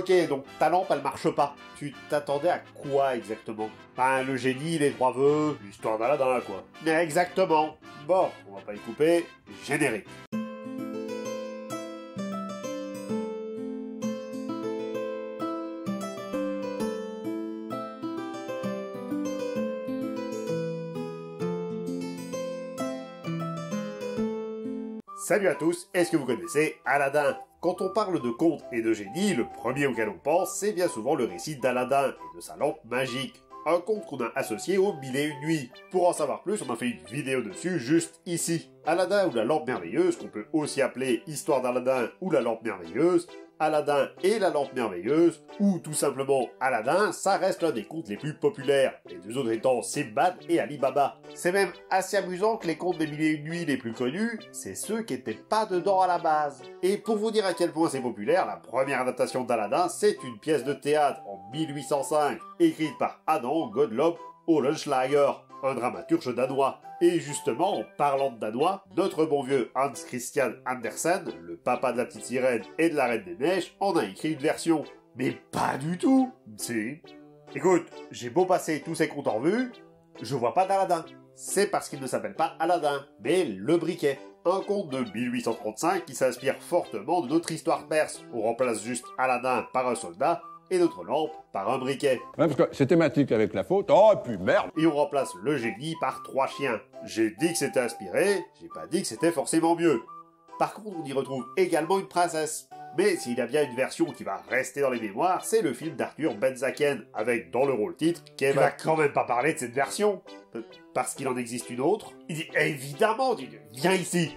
Ok, donc ta lampe elle marche pas. Tu t'attendais à quoi exactement? Ben le génie, les trois vœux, l'histoire d'Aladin quoi. Mais exactement. Bon, on va pas y couper. Générique. Salut à tous, est-ce que vous connaissez Aladin? Quand on parle de contes et de génie, le premier auquel on pense, c'est bien souvent le récit d'Aladin et de sa lampe magique. Un conte qu'on a associé aux Mille et une nuits. Pour en savoir plus, on a fait une vidéo dessus juste ici. Aladin ou la lampe merveilleuse, qu'on peut aussi appeler Histoire d'Aladin ou la lampe merveilleuse, Aladin et la lampe merveilleuse, ou tout simplement Aladin, ça reste l'un des contes les plus populaires, les deux autres étant Sinbad et Ali Baba. C'est même assez amusant que les contes des Mille et une nuits les plus connus, c'est ceux qui n'étaient pas dedans à la base. Et pour vous dire à quel point c'est populaire, la première adaptation d'Aladin, c'est une pièce de théâtre en 1805, écrite par Adam Gottlob Oehlenschläger, un dramaturge danois. Et justement, en parlant de danois, notre bon vieux Hans Christian Andersen, le papa de la petite sirène et de la Reine des Neiges, en a écrit une version. Mais pas du tout. Si. Écoute, j'ai beau passer tous ces contes en revue, je vois pas d'Aladin. C'est parce qu'il ne s'appelle pas Aladin, mais Le Briquet. Un conte de 1835 qui s'inspire fortement de notre histoire perse. On remplace juste Aladin par un soldat, et notre lampe par un briquet. Ouais, parce que c'est thématique avec la faute. Oh, et puis merde! Et on remplace le génie par 3 chiens. J'ai dit que c'était inspiré, j'ai pas dit que c'était forcément mieux. Par contre, on y retrouve également une princesse. Mais s'il y a bien une version qui va rester dans les mémoires, c'est le film d'Arthur Benzaken, avec dans le rôle titre, Kev. Tu vas quand même pas parler de cette version, parce qu'il en existe une autre. Il dit, évidemment, viens ici.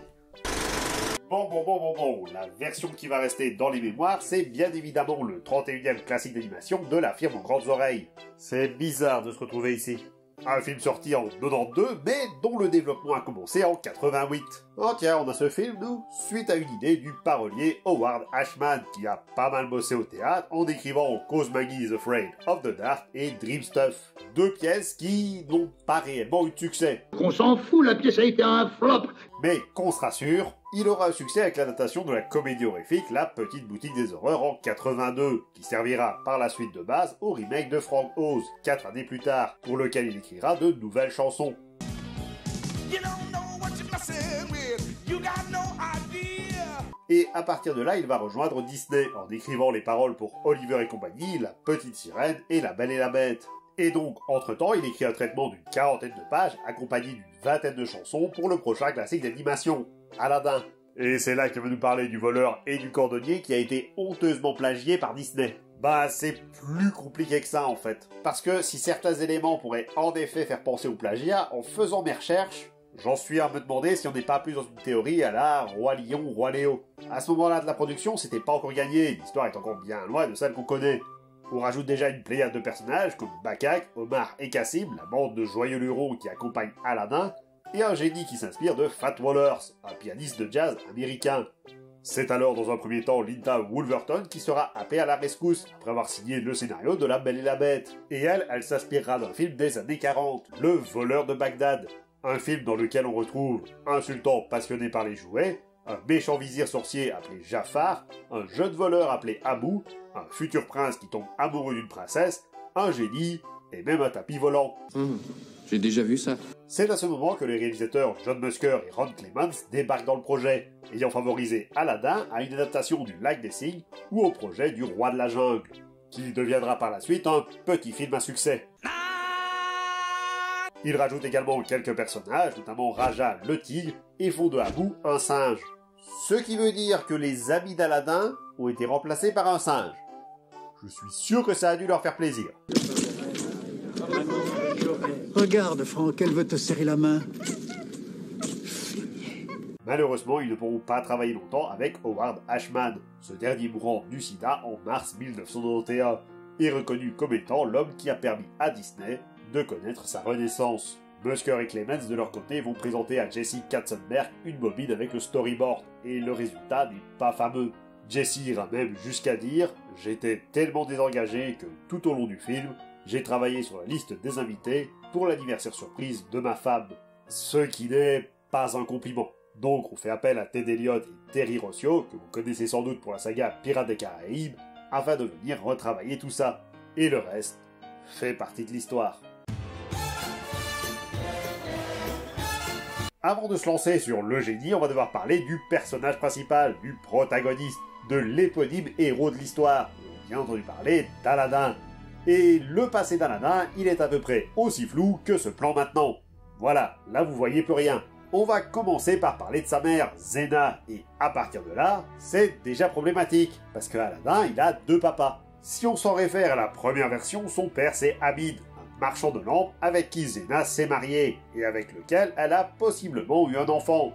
Bon, la version qui va rester dans les mémoires, c'est bien évidemment le 31e classique d'animation de La Firme aux Grandes Oreilles. C'est bizarre de se retrouver ici. Un film sorti en 92, mais dont le développement a commencé en 88. Oh tiens, on a ce film, nous, suite à une idée du parolier Howard Ashman, qui a pas mal bossé au théâtre en écrivant Cause Maggie is Afraid of the Dark et Dream Stuff. 2 pièces qui n'ont pas réellement eu de succès. On s'en fout, la pièce a été un flop. Mais qu'on se rassure, il aura un succès avec l'adaptation de la comédie horrifique La Petite Boutique des Horreurs en 82, qui servira par la suite de base au remake de Frank Oz, 4 années plus tard, pour lequel il écrira de nouvelles chansons. Et à partir de là, il va rejoindre Disney en écrivant les paroles pour Oliver et compagnie, La Petite Sirène et La Belle et la Bête. Et donc, entre-temps, il écrit un traitement d'une 40aine de pages, accompagné d'une 20aine de chansons pour le prochain classique d'animation, Aladin. Et c'est là qu'il va nous parler du voleur et du cordonnier qui a été honteusement plagié par Disney. Bah, c'est plus compliqué que ça, en fait. Parce que si certains éléments pourraient en effet faire penser au plagiat, en faisant mes recherches, j'en suis à me demander si on n'est pas plus dans une théorie à la Roi Lion, Roi Léo. À ce moment-là de la production, c'était pas encore gagné, l'histoire est encore bien loin de celle qu'on connaît. On rajoute déjà une pléiade de personnages comme Bakak, Omar et Cassim, la bande de joyeux lurons qui accompagne Aladin, et un génie qui s'inspire de Fat Wallers, un pianiste de jazz américain. C'est alors dans un premier temps Linda Wolverton qui sera appelée à la rescousse, après avoir signé le scénario de La Belle et la Bête. Et elle s'inspirera d'un film des années 40, Le Voleur de Bagdad. Un film dans lequel on retrouve un sultan passionné par les jouets, un méchant vizir sorcier appelé Jafar, un jeune voleur appelé Abou, un futur prince qui tombe amoureux d'une princesse, un génie, et même un tapis volant. J'ai déjà vu ça. C'est à ce moment que les réalisateurs John Musker et Ron Clements débarquent dans le projet, ayant favorisé Aladin à une adaptation du Lac des Cygnes ou au projet du Roi de la Jungle, qui deviendra par la suite un petit film à succès. Ils rajoutent également quelques personnages, notamment Raja le tigre, et font de Abou un singe. Ce qui veut dire que les amis d'Aladin ont été remplacés par un singe. Je suis sûr que ça a dû leur faire plaisir. Regarde, Franck, elle veut te serrer la main. Malheureusement, ils ne pourront pas travailler longtemps avec Howard Ashman, ce dernier mourant du sida en mars 1991, et reconnu comme étant l'homme qui a permis à Disney de connaître sa renaissance. Musker et Clements, de leur côté, vont présenter à Jesse Katzenberg une bobine avec le storyboard, et le résultat n'est pas fameux. Jesse ira même jusqu'à dire « J'étais tellement désengagé que tout au long du film, j'ai travaillé sur la liste des invités pour l'anniversaire surprise de ma femme. » Ce qui n'est pas un compliment. Donc on fait appel à Ted Elliott et Terry Rossio, que vous connaissez sans doute pour la saga Pirates des Caraïbes, afin de venir retravailler tout ça. Et le reste fait partie de l'histoire. Avant de se lancer sur le génie, on va devoir parler du personnage principal, du protagoniste, de l'éponyme héros de l'histoire. Bien entendu parler d'Aladin. Et le passé d'Aladin, il est à peu près aussi flou que ce plan maintenant. Voilà, là vous voyez plus rien. On va commencer par parler de sa mère, Zena, et à partir de là, c'est déjà problématique, parce que Aladin, il a deux papas. Si on s'en réfère à la première version, son père c'est Abid, marchand de lampes avec qui Zena s'est mariée, et avec lequel elle a possiblement eu un enfant.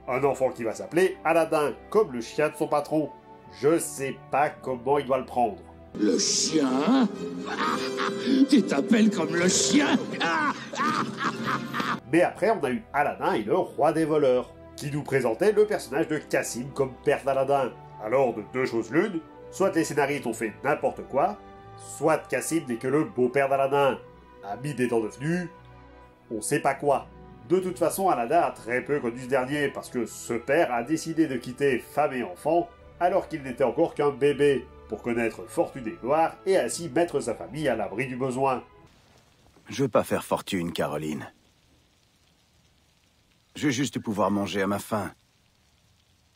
Un enfant qui va s'appeler Aladin, comme le chien de son patron. Je sais pas comment il doit le prendre. Le chien? Tu t'appelles comme le chien? Mais après, on a eu Aladin et le roi des voleurs, qui nous présentait le personnage de Cassim comme père d'Aladin. Alors, de deux choses l'une, soit les scénaristes ont fait n'importe quoi, soit Cassim n'est que le beau-père d'Aladin. Abid étant devenu... on sait pas quoi. De toute façon, Aladin a très peu connu ce dernier, parce que ce père a décidé de quitter femme et enfant, alors qu'il n'était encore qu'un bébé, pour connaître fortune et gloire, et ainsi mettre sa famille à l'abri du besoin. Je veux pas faire fortune, Caroline. Je veux juste pouvoir manger à ma faim.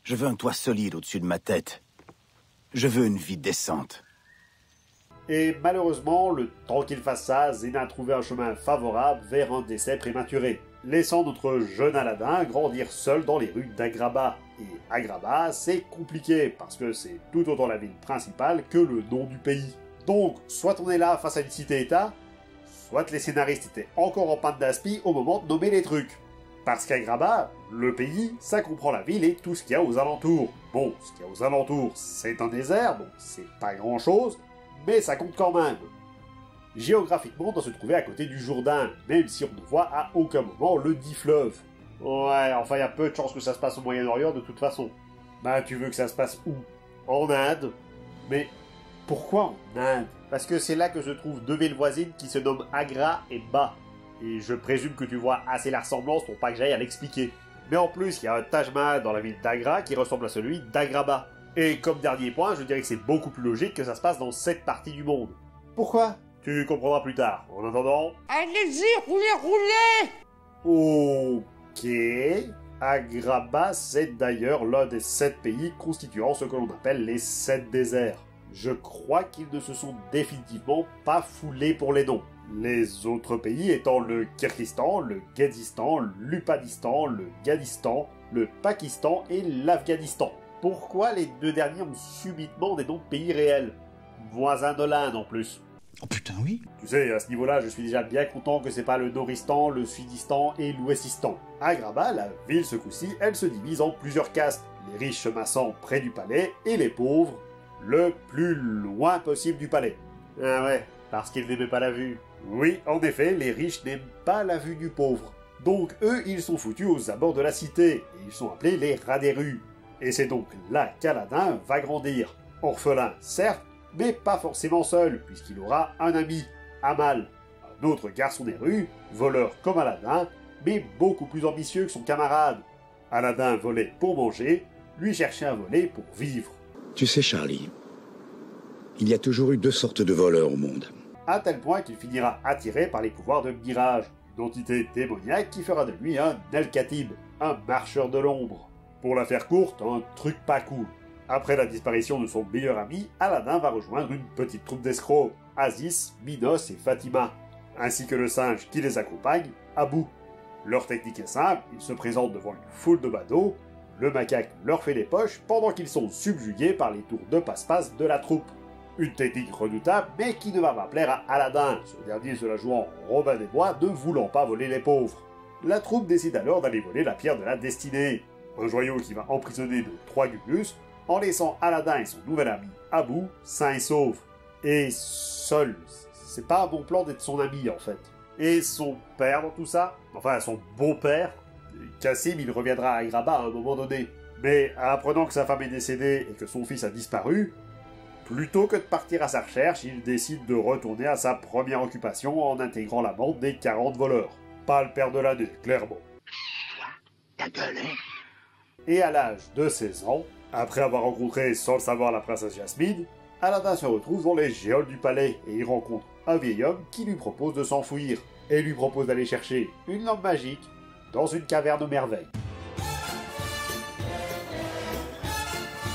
Je veux un toit solide au-dessus de ma tête. Je veux une vie décente. Et malheureusement, le temps qu'il fasse ça, Zena a trouvé un chemin favorable vers un décès prématuré, laissant notre jeune Aladin grandir seul dans les rues d'Agraba. Et Agraba, c'est compliqué, parce que c'est tout autant la ville principale que le nom du pays. Donc, soit on est là face à une cité-état, soit les scénaristes étaient encore en panne d'aspi au moment de nommer les trucs. Parce qu'Agraba, le pays, ça comprend la ville et tout ce qu'il y a aux alentours. Bon, ce qu'il y a aux alentours, c'est un désert, bon, c'est pas grand-chose, mais ça compte quand même. Géographiquement, on doit se trouver à côté du Jourdain, même si on ne voit à aucun moment le dit fleuve. Ouais, enfin, il y a peu de chances que ça se passe au Moyen-Orient de toute façon. Bah, tu veux que ça se passe où? En Inde? Mais pourquoi en Inde? Parce que c'est là que se trouvent deux villes voisines qui se nomment Agra et Ba. Et je présume que tu vois assez la ressemblance pour pas que j'aille à l'expliquer. Mais en plus, il y a un Taj Mahal dans la ville d'Agra qui ressemble à celui d'Agraba. Et comme dernier point, je dirais que c'est beaucoup plus logique que ça se passe dans cette partie du monde. Pourquoi? Tu comprendras plus tard. En attendant... allez-y, roulez, roulez! Ok... Agraba, c'est d'ailleurs l'un des 7 pays constituant ce que l'on appelle les 7 déserts. Je crois qu'ils ne se sont définitivement pas foulés pour les noms. Les autres pays étant le Kyrgyzstan, le Ghazistan, l'Upadistan, le Ghanistan, le Pakistan et l'Afghanistan. Pourquoi les deux derniers ont subitement des noms de pays réels? Voisins de l'Inde en plus. Oh putain, oui. Tu sais, à ce niveau-là, je suis déjà bien content que c'est pas le Noristan, le Sudistan et l'Ouestistan. Agraba, la ville ce coup-ci, elle se divise en plusieurs castes. Les riches se massant près du palais et les pauvres le plus loin possible du palais. Ah ouais, parce qu'ils n'aimaient pas la vue. Oui, en effet, les riches n'aiment pas la vue du pauvre. Donc eux, ils sont foutus aux abords de la cité, et ils sont appelés les rats des rues. Et c'est donc là qu'Aladin va grandir. Orphelin, certes, mais pas forcément seul, puisqu'il aura un ami, Amal, un autre garçon des rues, voleur comme Aladin, mais beaucoup plus ambitieux que son camarade. Aladin volait pour manger, lui cherchait à voler pour vivre. Tu sais, Charlie, il y a toujours eu deux sortes de voleurs au monde. À tel point qu'il finira attiré par les pouvoirs de Mirage, une entité démoniaque qui fera de lui un El-Khatib, un marcheur de l'ombre. Pour la faire courte, un truc pas cool. Après la disparition de son meilleur ami, Aladin va rejoindre une petite troupe d'escrocs, Aziz, Minos et Fatima, ainsi que le singe qui les accompagne, Abou. Leur technique est simple, ils se présentent devant une foule de badauds, le macaque leur fait les poches pendant qu'ils sont subjugués par les tours de passe-passe de la troupe. Une technique redoutable, mais qui ne va pas plaire à Aladin, ce dernier se la jouant Robin des Bois, ne voulant pas voler les pauvres. La troupe décide alors d'aller voler la pierre de la destinée, un joyau qui va emprisonner nos 3 Gugus, en laissant Aladin et son nouvel ami, Abou, sains et saufs. Et seul, c'est pas un bon plan d'être son ami en fait. Et son père dans tout ça, enfin son beau-père, Cassim, il reviendra à Agraba à un moment donné. Mais apprenant que sa femme est décédée et que son fils a disparu, plutôt que de partir à sa recherche, il décide de retourner à sa première occupation en intégrant la bande des 40 voleurs. Pas le père de l'année, clairement. Ta gueule, hein? Et à l'âge de 16 ans, après avoir rencontré sans le savoir la princesse Jasmine, Aladdin se retrouve dans les géoles du palais et il rencontre un vieil homme qui lui propose de s'enfuir et lui propose d'aller chercher une lampe magique dans une caverne aux merveilles.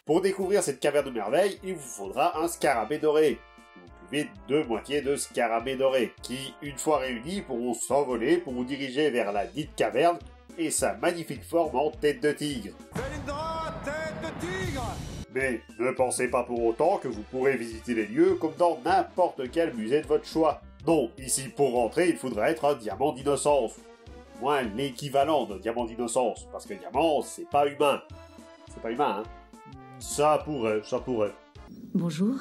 Pour découvrir cette caverne de merveilles, il vous faudra un scarabée doré. Vous buvez 2 moitiés de scarabée doré, qui, une fois réunis, pourront s'envoler pour vous diriger vers la dite caverne et sa magnifique forme en tête de tigre. Tête de tigre! Mais ne pensez pas pour autant que vous pourrez visiter les lieux comme dans n'importe quel musée de votre choix. Non, ici pour rentrer, il faudra être un diamant d'innocence. Au moins l'équivalent d'un diamant d'innocence, parce que diamant, c'est pas humain. C'est pas humain, hein? Ça pourrait. Bonjour.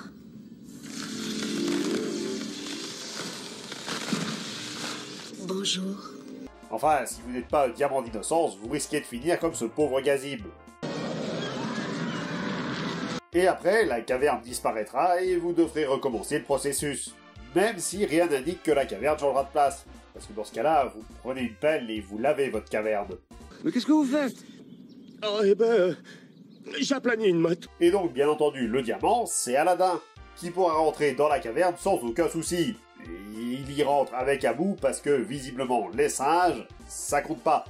Bonjour. Enfin, si vous n'êtes pas un diamant d'innocence, vous risquez de finir comme ce pauvre Gazib. Et après, la caverne disparaîtra et vous devrez recommencer le processus. Même si rien n'indique que la caverne changera de place. Parce que dans ce cas-là, vous prenez une pelle et vous lavez votre caverne. Mais qu'est-ce que vous faites? Oh, eh ben... J'aplanis une motte. Et donc, bien entendu, le diamant, c'est Aladdin, qui pourra rentrer dans la caverne sans aucun souci. Et il y rentre avec Abou parce que, visiblement, les singes, ça compte pas.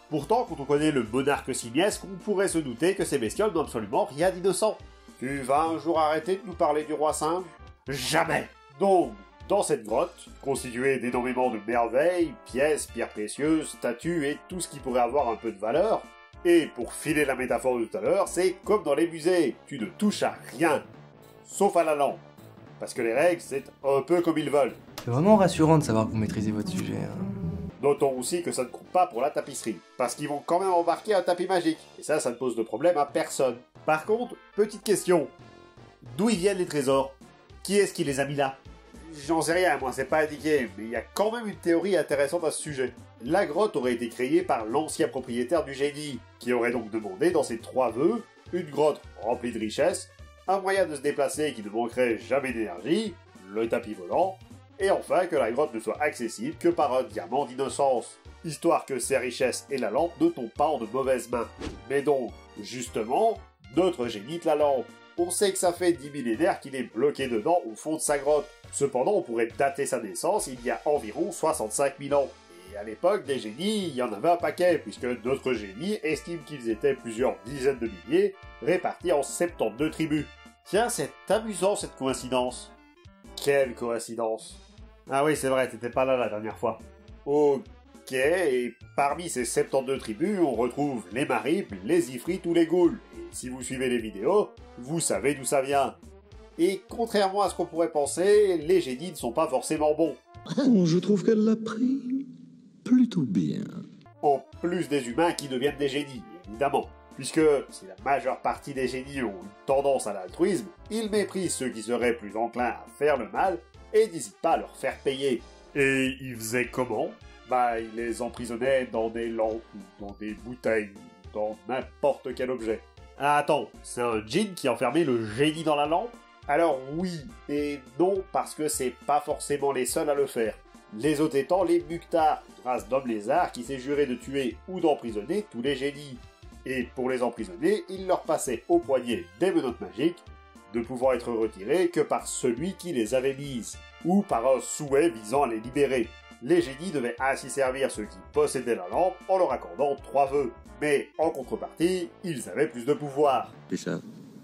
Pourtant, quand on connaît le monarque simiesque, on pourrait se douter que ces bestioles n'ont absolument rien d'innocent. Tu vas un jour arrêter de nous parler du roi singe? Jamais! Donc, dans cette grotte, constituée d'énormément de merveilles, pièces, pierres précieuses, statues et tout ce qui pourrait avoir un peu de valeur, et pour filer la métaphore de tout à l'heure, c'est comme dans les musées, tu ne touches à rien, sauf à la lampe. Parce que les règles, c'est un peu comme ils veulent. C'est vraiment rassurant de savoir que vous maîtrisez votre sujet. Hein. Notons aussi que ça ne compte pas pour la tapisserie, parce qu'ils vont quand même embarquer un tapis magique, et ça ne pose de problème à personne. Par contre, petite question, d'où ils viennent les trésors? Qui est-ce qui les a mis là? J'en sais rien, moi c'est pas indiqué, mais il y a quand même une théorie intéressante à ce sujet. La grotte aurait été créée par l'ancien propriétaire du génie, qui aurait donc demandé dans ses 3 vœux une grotte remplie de richesses, un moyen de se déplacer qui ne manquerait jamais d'énergie, le tapis volant, et enfin que la grotte ne soit accessible que par un diamant d'innocence, histoire que ces richesses et la lampe ne tombent pas en de mauvaises mains. Mais donc, justement, notre génie de la lampe. On sait que ça fait 10 millénaires qu'il est bloqué dedans au fond de sa grotte. Cependant, on pourrait dater sa naissance il y a environ 65 000 ans. Et à l'époque, des génies, il y en avait un paquet, puisque notre génie estime qu'ils étaient plusieurs dizaines de milliers, répartis en 72 tribus. Tiens, c'est amusant cette coïncidence. Quelle coïncidence. Ah oui, c'est vrai, t'étais pas là la dernière fois. Ok, et parmi ces 72 tribus, on retrouve les Maribs, les Ifrites ou les Ghouls. Et si vous suivez les vidéos, vous savez d'où ça vient. Et contrairement à ce qu'on pourrait penser, les génies ne sont pas forcément bons. Je trouve qu'elle l'a pris plutôt bien. En plus des humains qui deviennent des génies, évidemment. Puisque si la majeure partie des génies ont une tendance à l'altruisme, ils méprisent ceux qui seraient plus enclins à faire le mal et n'hésitent pas à leur faire payer. Et ils faisaient comment? Bah, ils les emprisonnaient dans des lampes, ou dans des bouteilles, ou dans n'importe quel objet. Ah, attends, c'est un djinn qui enfermait le génie dans la lampe? Alors oui et non, parce que c'est pas forcément les seuls à le faire. Les autres étant les Mukhtar, race d'hommes lézards qui s'est juré de tuer ou d'emprisonner tous les génies. Et pour les emprisonner, il leur passait au poignet des menottes magiques, ne pouvant être retirées que par celui qui les avait mises, ou par un souhait visant à les libérer. Les génies devaient ainsi servir ceux qui possédaient la lampe en leur accordant 3 vœux. Mais en contrepartie, ils avaient plus de pouvoir. C'est ça.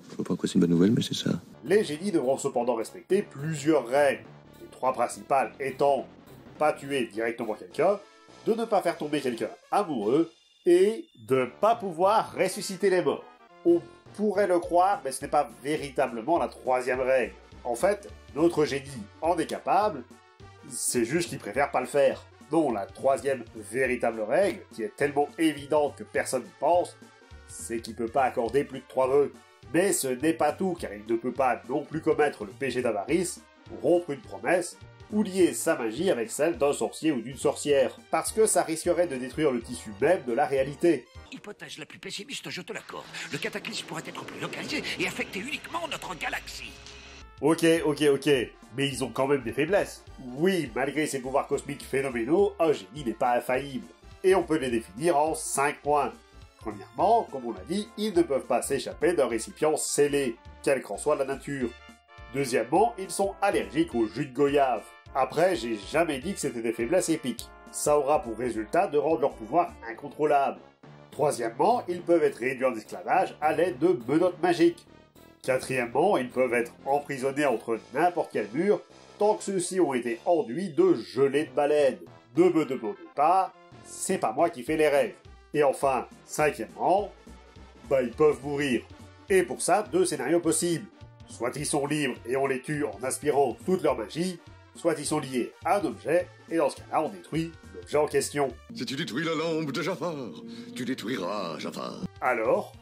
Je vois pas quoi c'est une bonne nouvelle, mais c'est ça. Les génies devront cependant respecter plusieurs règles. Les 3 principales étant pas tuer directement quelqu'un, de ne pas faire tomber quelqu'un amoureux, et de ne pas pouvoir ressusciter les morts. On pourrait le croire, mais ce n'est pas véritablement la 3e règle. En fait, notre génie en est capable, c'est juste qu'il préfère pas le faire. Non, la 3e véritable règle, qui est tellement évidente que personne n'y pense, c'est qu'il peut pas accorder plus de 3 vœux. Mais ce n'est pas tout, car il ne peut pas non plus commettre le péché d'avarice, rompre une promesse, ou lier sa magie avec celle d'un sorcier ou d'une sorcière, parce que ça risquerait de détruire le tissu même de la réalité. Hypothèse la plus pessimiste, je te l'accorde. Le cataclysme pourrait être plus localisé et affecter uniquement notre galaxie. Ok, mais ils ont quand même des faiblesses. Oui, malgré ses pouvoirs cosmiques phénoménaux, un génie n'est pas infaillible. Et on peut les définir en 5 points. Premièrement, comme on l'a dit, ils ne peuvent pas s'échapper d'un récipient scellé, quelle qu'en soit la nature. Deuxièmement, ils sont allergiques au jus de goyave. Après, j'ai jamais dit que c'était des faiblesses épiques. Ça aura pour résultat de rendre leur pouvoir incontrôlable. Troisièmement, ils peuvent être réduits en esclavage à l'aide de menottes magiques. Quatrièmement, ils peuvent être emprisonnés entre n'importe quel mur tant que ceux-ci ont été enduits de gelée de baleine. Ne me demandez pas, c'est pas moi qui fais les rêves. Et enfin, cinquièmement, ils peuvent mourir. Et pour ça, 2 scénarios possibles. Soit ils sont libres et on les tue en aspirant toute leur magie, soit ils sont liés à un objet, et dans ce cas-là, on détruit l'objet en question. Si tu détruis la lampe de Jafar, tu détruiras Jafar. Alors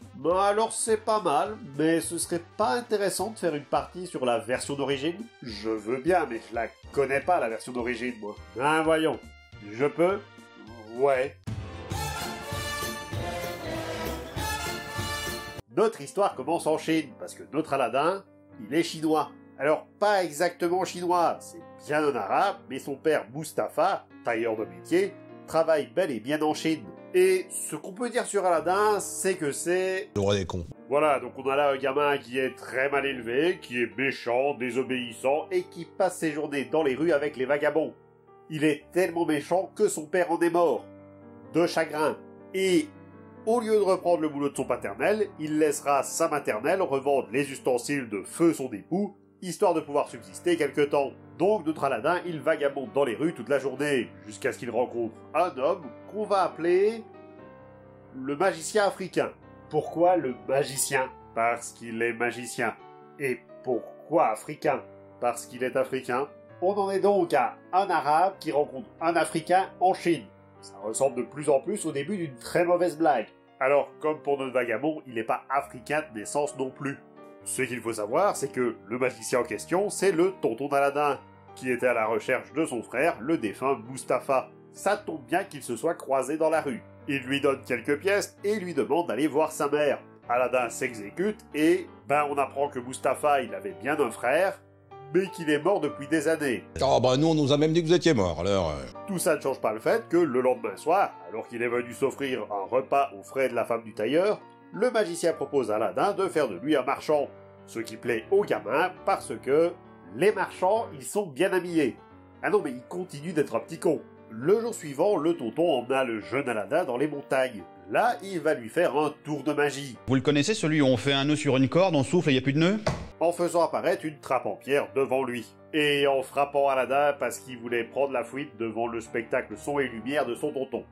c'est pas mal, mais ce serait pas intéressant de faire une partie sur la version d'origine? Je veux bien, mais je la connais pas, la version d'origine, moi. Ah, voyons. Je peux? Ouais. Notre histoire commence en Chine, parce que notre Aladdin, il est chinois. Alors, pas exactement chinois, c'est bien un arabe, mais son père Mustapha, tailleur de métier, travaille bel et bien en Chine. Et ce qu'on peut dire sur Aladdin, c'est que c'est... Le roi des cons. Voilà, donc on a là un gamin qui est très mal élevé, qui est méchant, désobéissant, et qui passe ses journées dans les rues avec les vagabonds. Il est tellement méchant que son père en est mort. De chagrin. Et au lieu de reprendre le boulot de son paternel, il laissera sa maternelle revendre les ustensiles de feu son époux, histoire de pouvoir subsister quelque temps. Donc notre Aladdin, il vagabonde dans les rues toute la journée, jusqu'à ce qu'il rencontre un homme qu'on va appeler le magicien africain. Pourquoi le magicien? Parce qu'il est magicien. Et pourquoi africain? Parce qu'il est africain. On en est donc à un arabe qui rencontre un africain en Chine. Ça ressemble de plus en plus au début d'une très mauvaise blague. Alors, comme pour notre vagabond, il n'est pas africain de naissance non plus. Ce qu'il faut savoir, c'est que le magicien en question, c'est le tonton d'Aladin, qui était à la recherche de son frère, le défunt Mustapha. Ça tombe bien qu'ils se soient croisés dans la rue. Il lui donne quelques pièces et lui demande d'aller voir sa mère. Aladin s'exécute et, on apprend que Mustapha, il avait bien un frère, mais qu'il est mort depuis des années. Oh nous on nous a même dit que vous étiez mort, alors... Tout ça ne change pas le fait que le lendemain soir, alors qu'il est venu s'offrir un repas aux frais de la femme du tailleur, le magicien propose à Aladin de faire de lui un marchand. Ce qui plaît aux gamins parce que les marchands, ils sont bien habillés. Ah non, mais il continue d'être un petit con. Le jour suivant, le tonton emmena le jeune Aladin dans les montagnes. Là, il va lui faire un tour de magie. Vous le connaissez, celui où on fait un nœud sur une corde, on souffle et il n'y a plus de nœud? En faisant apparaître une trappe en pierre devant lui. Et en frappant Aladin parce qu'il voulait prendre la fuite devant le spectacle son et lumière de son tonton.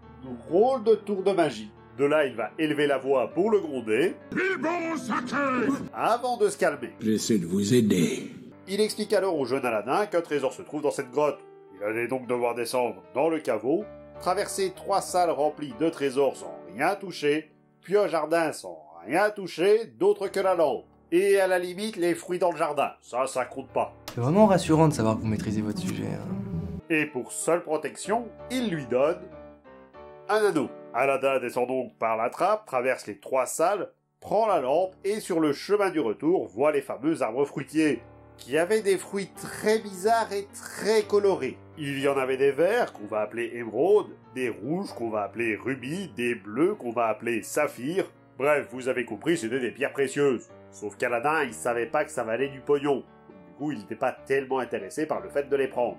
Drôle de tour de magie. De là, il va élever la voix pour le gronder. Bilbo sacré! Avant de se calmer. J'essaie de vous aider. Il explique alors au jeune Aladin qu'un trésor se trouve dans cette grotte. Il allait donc devoir descendre dans le caveau, traverser 3 salles remplies de trésors sans rien toucher, puis un jardin sans rien toucher, d'autre que la lampe. Et à la limite, les fruits dans le jardin. Ça compte pas. C'est vraiment rassurant de savoir que vous maîtrisez votre sujet. Et pour seule protection, il lui donne un anneau. Aladin descend donc par la trappe, traverse les 3 salles, prend la lampe et sur le chemin du retour voit les fameux arbres fruitiers, qui avaient des fruits très bizarres et très colorés. Il y en avait des verts qu'on va appeler émeraude, des rouges qu'on va appeler rubis, des bleus qu'on va appeler saphir. Bref, vous avez compris, c'était des pierres précieuses. Sauf qu'Aladin, il savait pas que ça valait du pognon. Du coup, il n'était pas tellement intéressé par le fait de les prendre.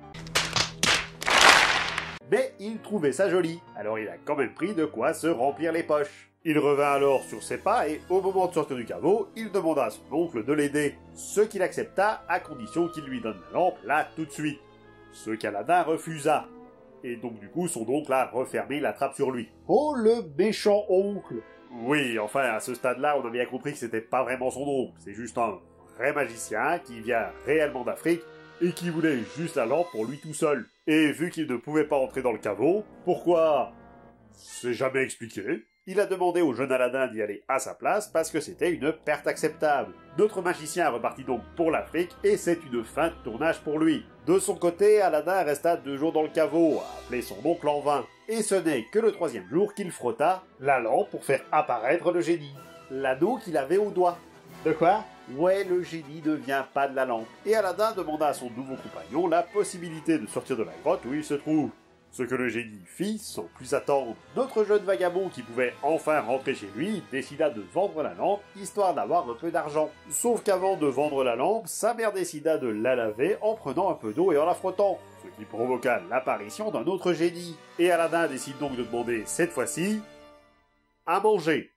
Mais il trouvait ça joli, alors il a quand même pris de quoi se remplir les poches. Il revint alors sur ses pas et, au moment de sortir du caveau, il demanda à son oncle de l'aider, ce qu'il accepta à condition qu'il lui donne la lampe là tout de suite. Ce qu'Aladin refusa. Et donc du coup, son oncle a refermé la trappe sur lui. Oh, le méchant oncle! Oui, enfin, à ce stade-là, on a bien compris que c'était pas vraiment son oncle, c'est juste un vrai magicien qui vient réellement d'Afrique et qui voulait juste la lampe pour lui tout seul. Et vu qu'il ne pouvait pas entrer dans le caveau, pourquoi? C'est jamais expliqué. Il a demandé au jeune Aladin d'y aller à sa place parce que c'était une perte acceptable. Notre magicien repartit donc pour l'Afrique et c'est une fin de tournage pour lui. De son côté, Aladin resta 2 jours dans le caveau, à appeler son oncle en vain. Et ce n'est que le 3e jour qu'il frotta la lampe pour faire apparaître le génie. L'anneau qu'il avait au doigt. De quoi? Ouais, le génie ne vient pas de la lampe. Et Aladin demanda à son nouveau compagnon la possibilité de sortir de la grotte où il se trouve. Ce que le génie fit sans plus attendre. Notre jeune vagabond qui pouvait enfin rentrer chez lui décida de vendre la lampe, histoire d'avoir un peu d'argent. Sauf qu'avant de vendre la lampe, sa mère décida de la laver en prenant un peu d'eau et en la frottant, ce qui provoqua l'apparition d'un autre génie. Et Aladdin décide donc de demander, cette fois-ci, à manger.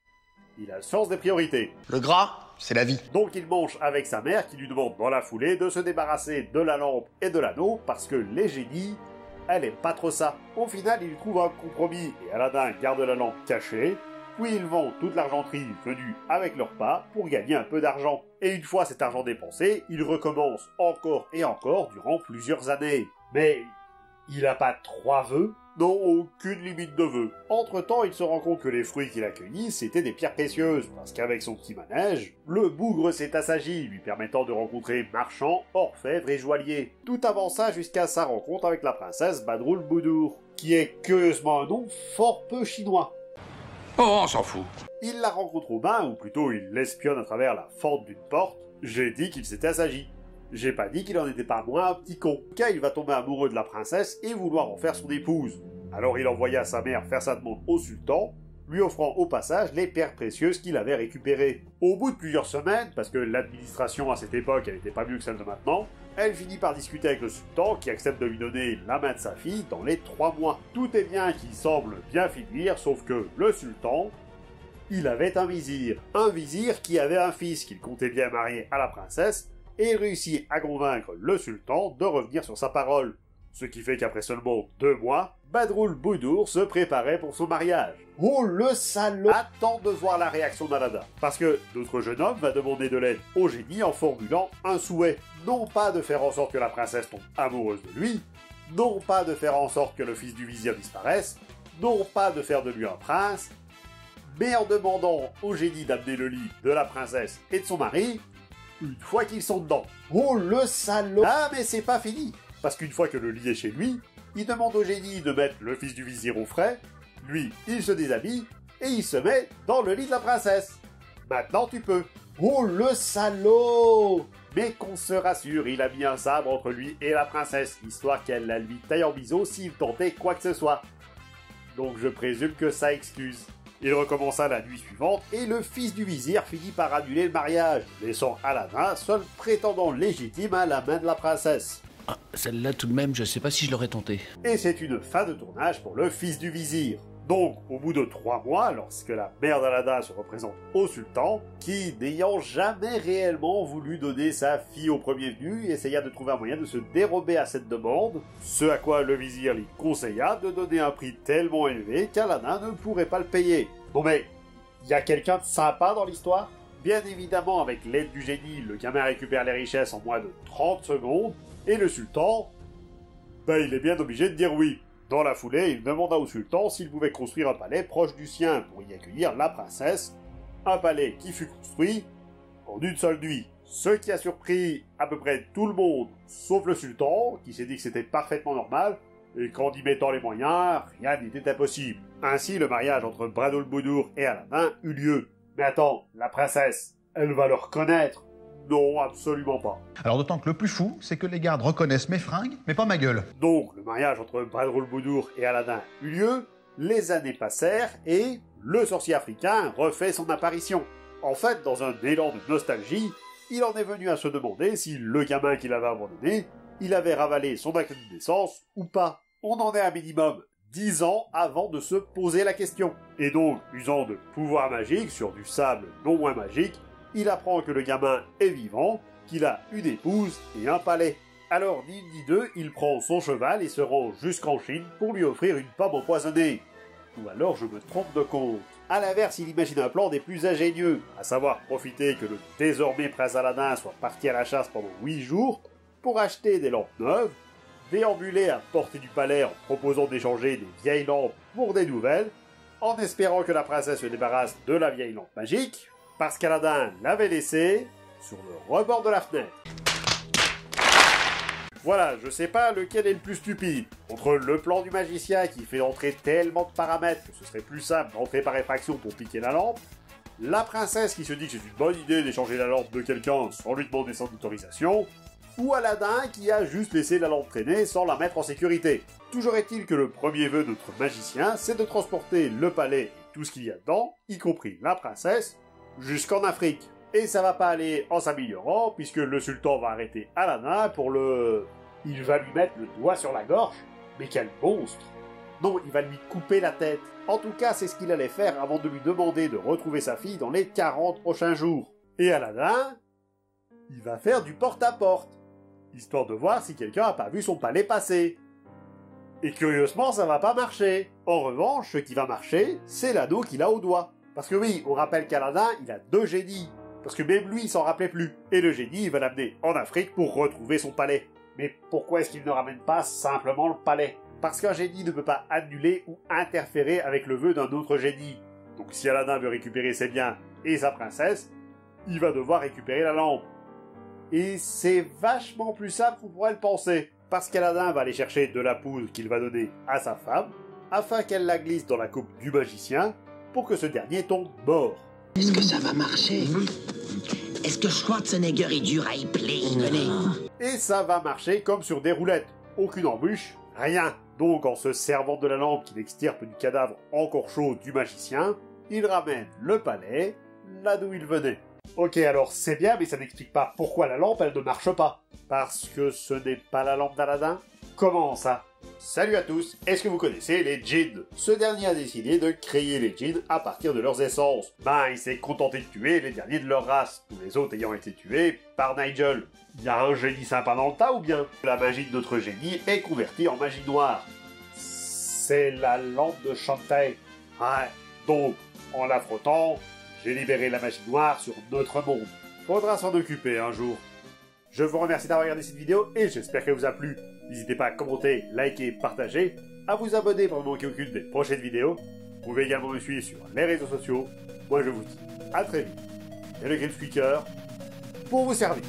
Il a le sens des priorités. Le gras, c'est la vie. Donc il mange avec sa mère qui lui demande dans la foulée de se débarrasser de la lampe et de l'anneau parce que les génies, elle aime pas trop ça. Au final, il trouve un compromis et Aladdin garde la lampe cachée, puis il vend toute l'argenterie venue avec le repas pour gagner un peu d'argent. Et une fois cet argent dépensé, il recommence encore et encore durant plusieurs années. Mais il a pas 3 vœux? Non, aucune limite de vœux. Entre-temps, il se rend compte que les fruits qu'il a cueillis, c'était des pierres précieuses, parce qu'avec son petit manège, le bougre s'est assagi, lui permettant de rencontrer marchands, orfèvres et joailliers. Tout avança jusqu'à sa rencontre avec la princesse Badroul Boudour, qui est curieusement un nom fort peu chinois. Oh, on s'en fout. Il la rencontre au bain, ou plutôt il l'espionne à travers la fente d'une porte. J'ai dit qu'il s'était assagi. J'ai pas dit qu'il en était pas moins un petit con. Car il va tomber amoureux de la princesse et vouloir en faire son épouse. Alors il envoya sa mère faire sa demande au sultan, lui offrant au passage les pierres précieuses qu'il avait récupérées. Au bout de plusieurs semaines, parce que l'administration à cette époque elle n'était pas mieux que celle de maintenant, elle finit par discuter avec le sultan qui accepte de lui donner la main de sa fille dans les 3 mois. Tout est bien qui semble bien finir, sauf que le sultan, il avait un vizir qui avait un fils qu'il comptait bien marier à la princesse, et il réussit à convaincre le sultan de revenir sur sa parole. Ce qui fait qu'après seulement 2 mois, Badroul Boudour se préparait pour son mariage. Oh le salaud! Attends de voir la réaction d'Aladdin. Parce que notre jeune homme va demander de l'aide au génie en formulant un souhait. Non pas de faire en sorte que la princesse tombe amoureuse de lui, non pas de faire en sorte que le fils du vizir disparaisse, non pas de faire de lui un prince, mais en demandant au génie d'amener le lit de la princesse et de son mari, une fois qu'ils sont dedans. Oh le salaud! Ah mais c'est pas fini! Parce qu'une fois que le lit est chez lui, il demande au génie de mettre le fils du vizir au frais, lui il se déshabille, et il se met dans le lit de la princesse. Maintenant tu peux. Oh le salaud! Mais qu'on se rassure, il a mis un sabre entre lui et la princesse, histoire qu'elle la lui taille en biseau s'il tentait quoi que ce soit. Donc je présume que ça excuse. Il recommença la nuit suivante et le fils du vizir finit par annuler le mariage, laissant Aladdin seul prétendant légitime à la main de la princesse. Ah, celle-là tout de même, je sais pas si je l'aurais tenté. Et c'est une fin de tournage pour le fils du vizir. Donc, au bout de 3 mois, lorsque la mère d'Aladdin se représente au sultan, qui, n'ayant jamais réellement voulu donner sa fille au premier venu, essaya de trouver un moyen de se dérober à cette demande, ce à quoi le vizir lui conseilla de donner un prix tellement élevé qu'Aladdin ne pourrait pas le payer. Bon mais, y a quelqu'un de sympa dans l'histoire? Bien évidemment, avec l'aide du génie, le gamin récupère les richesses en moins de 30 secondes, et le sultan, il est bien obligé de dire oui. Dans la foulée, il demanda au sultan s'il pouvait construire un palais proche du sien pour y accueillir la princesse, un palais qui fut construit en une seule nuit. Ce qui a surpris à peu près tout le monde, sauf le sultan, qui s'est dit que c'était parfaitement normal, et qu'en y mettant les moyens, rien n'était impossible. Ainsi, le mariage entre Badroul Boudour et Aladdin eut lieu. Mais attends, la princesse, elle va le reconnaître? Non, absolument pas. Alors d'autant que le plus fou, c'est que les gardes reconnaissent mes fringues, mais pas ma gueule. Donc, le mariage entre Badroul Boudour et Aladdin eut lieu, les années passèrent, et le sorcier africain refait son apparition. En fait, dans un élan de nostalgie, il en est venu à se demander si le gamin qu'il avait abandonné, il avait ravalé son acte de naissance ou pas. On en est à minimum 10 ans avant de se poser la question. Et donc, usant de pouvoirs magiques sur du sable non moins magique, il apprend que le gamin est vivant, qu'il a une épouse et un palais. Alors, ni une ni deux, il prend son cheval et se rend jusqu'en Chine pour lui offrir une pomme empoisonnée. Ou alors je me trompe de compte. À l'inverse, il imagine un plan des plus ingénieux, à savoir profiter que le désormais prince Aladdin soit parti à la chasse pendant 8 jours pour acheter des lampes neuves, déambuler à portée du palais en proposant d'échanger des vieilles lampes pour des nouvelles, en espérant que la princesse se débarrasse de la vieille lampe magique, parce qu'Aladin l'avait laissée sur le rebord de la fenêtre. Voilà, je sais pas lequel est le plus stupide, entre le plan du magicien qui fait entrer tellement de paramètres que ce serait plus simple d'entrer par effraction pour piquer la lampe, la princesse qui se dit que c'est une bonne idée d'échanger la lampe de quelqu'un sans lui demander son autorisation, ou Aladdin qui a juste laissé la lampe traîner sans la mettre en sécurité. Toujours est-il que le premier vœu de notre magicien, c'est de transporter le palais et tout ce qu'il y a dedans, y compris la princesse, jusqu'en Afrique. Et ça va pas aller en s'améliorant, puisque le sultan va arrêter Aladdin pour le... Il va lui mettre le doigt sur la gorge. Mais quel monstre! Non, il va lui couper la tête. En tout cas, c'est ce qu'il allait faire avant de lui demander de retrouver sa fille dans les 40 prochains jours. Et Aladdin, il va faire du porte-à-porte, histoire de voir si quelqu'un n'a pas vu son palais passer. Et curieusement, ça va pas marcher. En revanche, ce qui va marcher, c'est l'anneau qu'il a au doigt. Parce que oui, on rappelle qu'Aladdin, il a 2 génies. Parce que même lui, il s'en rappelait plus. Et le génie, il va l'amener en Afrique pour retrouver son palais. Mais pourquoi est-ce qu'il ne ramène pas simplement le palais? Parce qu'un génie ne peut pas annuler ou interférer avec le vœu d'un autre génie. Donc si Aladdin veut récupérer ses biens et sa princesse, il va devoir récupérer la lampe. Et c'est vachement plus simple qu'on pourrait le penser. Parce qu'Aladdin va aller chercher de la poudre qu'il va donner à sa femme, afin qu'elle la glisse dans la coupe du magicien, pour que ce dernier tombe mort. Est-ce que ça va marcher? Est-ce que Schwarzenegger est dur à épeler? Et ça va marcher comme sur des roulettes. Aucune embûche, rien. Donc en se servant de la lampe qu'il extirpe du cadavre encore chaud du magicien, il ramène le palais là d'où il venait. Ok, alors c'est bien, mais ça n'explique pas pourquoi la lampe elle ne marche pas. Parce que ce n'est pas la lampe d'Aladin? Comment ça? Salut à tous, est-ce que vous connaissez les djinns? Ce dernier a décidé de créer les djinns à partir de leurs essences. Ben, il s'est contenté de tuer les derniers de leur race, tous les autres ayant été tués par Nigel. Y a un génie sympa dans le tas ou bien? La magie de notre génie est convertie en magie noire. C'est la lampe de Shantae. Ouais, donc, en la frottant, j'ai libéré la magie noire sur notre monde. Faudra s'en occuper un jour. Je vous remercie d'avoir regardé cette vidéo et j'espère qu'elle vous a plu. N'hésitez pas à commenter, liker, partager, à vous abonner pour ne manquer aucune des prochaines vidéos. Vous pouvez également me suivre sur les réseaux sociaux. Moi je vous dis à très vite. Et le Grimm Squeaker pour vous servir.